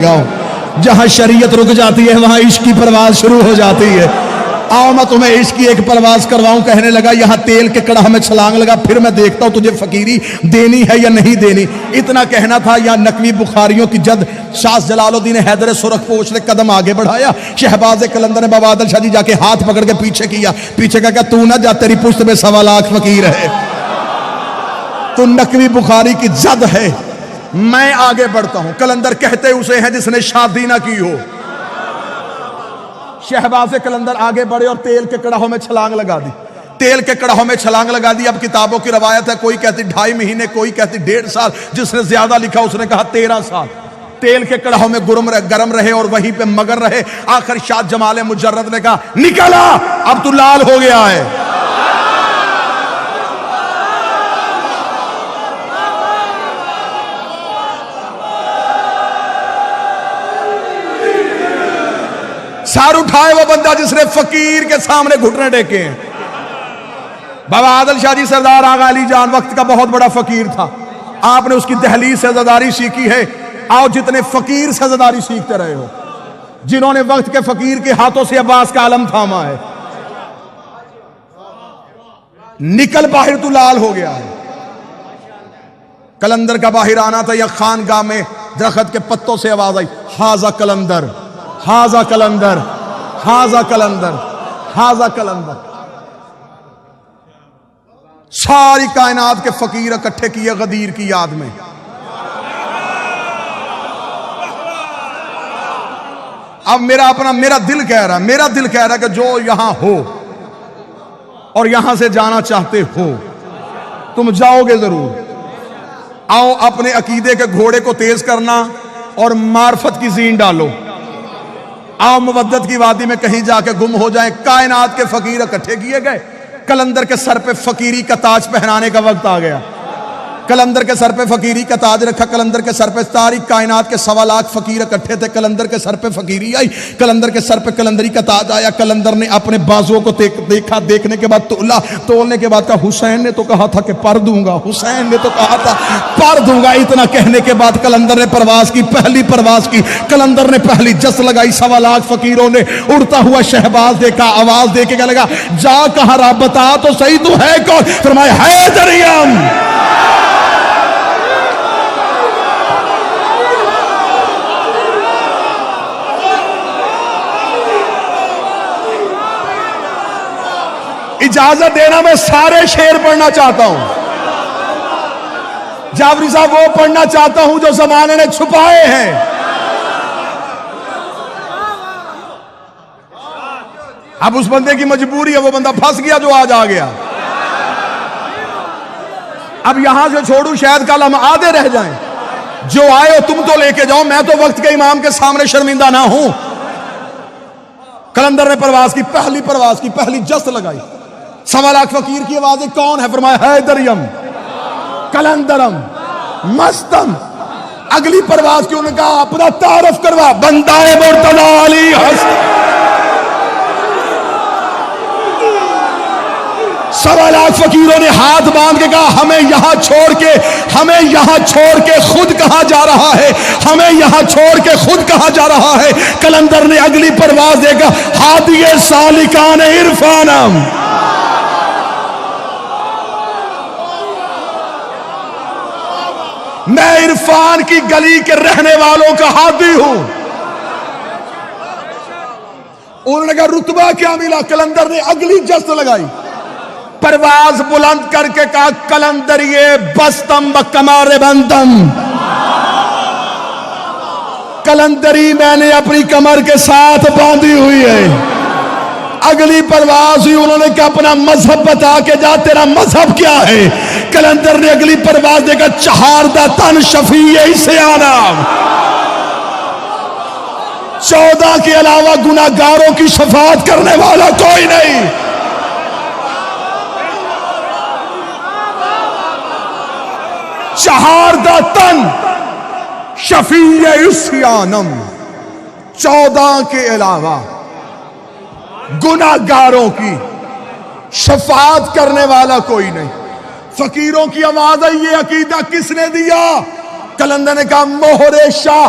جہاں شریعت رک جاتی ہے وہاں عشق کی پرواز شروع ہو جاتی ہے۔ آؤ میں تمہیں عشق کی ایک پرواز کرواؤں۔ کہنے لگا یہاں تیل کے کڑاہ میں چھلانگ لگا، پھر میں دیکھتا ہوں تجھے فقیری دینی ہے یا نہیں دینی۔ اتنا کہنا تھا یا نقوی بخاریوں کی جد شاہ جلال الدین حیدر سرخ پوش نے قدم آگے بڑھایا، شہباز قلندر نے بابا عادل شاہ جی جا کے ہاتھ پکڑ کے پیچھے کیا، پیچھے کہا کہ تو نہ جا، تیری پشت میں 1.25 لاکھ فقیر ہے، تو نقوی بخاری کی جد ہے، میں آگے بڑھتا ہوں۔ قلندر کہتے اسے ہیں جس نے شادی نہ کی ہو۔ شہباز قلندر آگے بڑھے اور تیل کے کڑاہوں میں چھلانگ لگا دی، تیل کے کڑاہوں میں چھلانگ لگا دی۔ اب کتابوں کی روایت ہے، کوئی کہتی 2.5 مہینے، کوئی کہتی 1.5 سال، جس نے زیادہ لکھا اس نے کہا 13 سال تیل کے کڑاہوں میں گرم رہے اور وہیں پہ مگر رہے۔ آخر شاہ جمال مجرد نے کہا نکلا، اب تو لال ہو گیا ہے۔ سار اٹھائے وہ بندہ جس نے فقیر کے سامنے گھٹنے ٹیکے ہیں۔ بابا عادل شاہ جی سردار آغا علی جان وقت کا بہت بڑا فقیر تھا، آپ نے اس کی دہلیز سے عزاداری سیکھی ہے۔ آؤ جتنے فقیر سے عزاداری سیکھتے رہے ہو، جنہوں نے وقت کے فقیر کے ہاتھوں سے عباس کا علم تھاما ہے، نکل باہر تو لال ہو گیا ہے۔ قلندر کا باہر آنا تھا، یا خانگاہ میں درخت کے پتوں سے آواز آئی، ہاذا قلندر، ہاذا قلندر، ہاذا قلندر، ہاذا قلندر۔ ساری کائنات کے فقیر اکٹھے کیے غدیر کی یاد میں۔ اب میرا دل کہہ رہا ہے کہ جو یہاں ہو اور یہاں سے جانا چاہتے ہو تم جاؤ گے ضرور۔ آؤ اپنے عقیدے کے گھوڑے کو تیز کرنا اور معرفت کی زین ڈالو۔ آؤ مودت کی وادی میں کہیں جا کے گم ہو جائیں۔ کائنات کے فقیر اکٹھے کیے گئے، قلندر کے سر پہ فقیری کا تاج پہنانے کا وقت آ گیا۔ قلندر کے سر پہ فقیری کا تاج رکھا، قلندر کے سر پہ ساری کائنات کے 1.25 لاکھ فقیر اکٹھے تھے، قلندر کے سر پہ فقیری آئی، قلندر کے سر پہ قلندری کا تاج آیا۔ قلندر نے اپنے بازوؤں کو دیکھا، دیکھنے کے بعد تولا، تولنے کے بعد کہا حسین نے تو کہا تھا کہ پر دوں گا، حسین نے تو کہا تھا پر دوں گا۔ اتنا کہنے کے بعد قلندر نے پرواز کی، پہلی پرواز کی، قلندر نے پہلی جس لگائی۔ 1.25 لاکھ فقیروں نے اڑتا ہوا شہباز دیکھا، آواز دے کے کہنے لگا جا کہا رہا، بتا تو صحیح تو ہے کون؟ فرمایا حیدریم۔ اجازت دینا میں سارے شعر پڑھنا چاہتا ہوں، جعفری صاحب وہ پڑھنا چاہتا ہوں جو زمانے نے چھپائے ہیں۔ اب اس بندے کی مجبوری ہے، وہ بندہ پھنس گیا جو آج آ گیا۔ اب یہاں سے چھوڑوں شاید کل ہم آدھے رہ جائیں۔ جو آئے ہو تم تو لے کے جاؤ، میں تو وقت کے امام کے سامنے شرمندہ نہ ہوں۔ قلندر نے پرواز کی، پہلی پرواز کی، پہلی جست لگائی۔ 1.25 لاکھ فقیر کی آوازیں کون ہے؟ فرمایا حیدریم، قلندرم، مستم۔ اگلی پرواز کی انہوں نے کہا اپنا تعارف کروا، بندہ مرتضی علی حسن۔ 1.25 لاکھ فقیروں نے ہاتھ باندھ کے کہا ہمیں یہاں چھوڑ کے خود کہاں جا رہا ہے، ہمیں یہاں چھوڑ کے خود کہاں جا رہا ہے۔ قلندر نے اگلی پرواز دے گا ہادی سالکان عرفانم۔ میں عرفان کی گلی کے رہنے والوں کا ہادی ہوں۔ انہوں نے کہا رتبہ کیا ملا؟ قلندر نے اگلی جست لگائی، پرواز بلند کر کے کہا قلندر یہ بستم بکمار بندم، قلندری میں نے اپنی کمر کے ساتھ باندھی ہوئی ہے۔ اگلی پرواز ہوئی، انہوں نے کہا اپنا مذہب بتا کے جا، تیرا مذہب کیا ہے؟ قلندر نے اگلی پرواز دے گا چہاردہ تن شفیع عیسیانہ، 14 کے علاوہ گناہگاروں کی شفاعت کرنے والا کوئی نہیں۔ چہاردہ تن شفیع عیسیانم، 14 کے علاوہ گناہگاروں کی شفاعت کرنے والا کوئی نہیں۔ فقیروں کی آواز ہے، یہ عقیدہ کس نے دیا؟ قلندر نے کہا مہر شاہ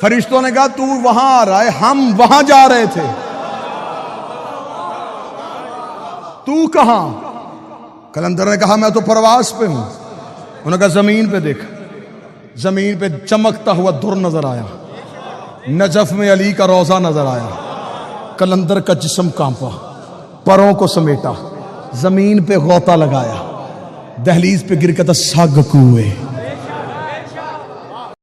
فرشتوں نے کہا تو وہاں آ رہا ہے، ہم وہاں جا رہے تھے، تو کہاں؟ کلندر نے کہا میں تو پرواز پہ ہوں۔ انہوں نے کہا زمین پہ دیکھ۔ زمین پہ چمکتا ہوا در نظر آیا، نجف میں علی کا روضہ نظر آیا۔ کلندر کا جسم کانپا، پروں کو سمیٹا، زمین پہ غوطہ لگایا، دہلیز پہ گر کے تھا ساگ کوئے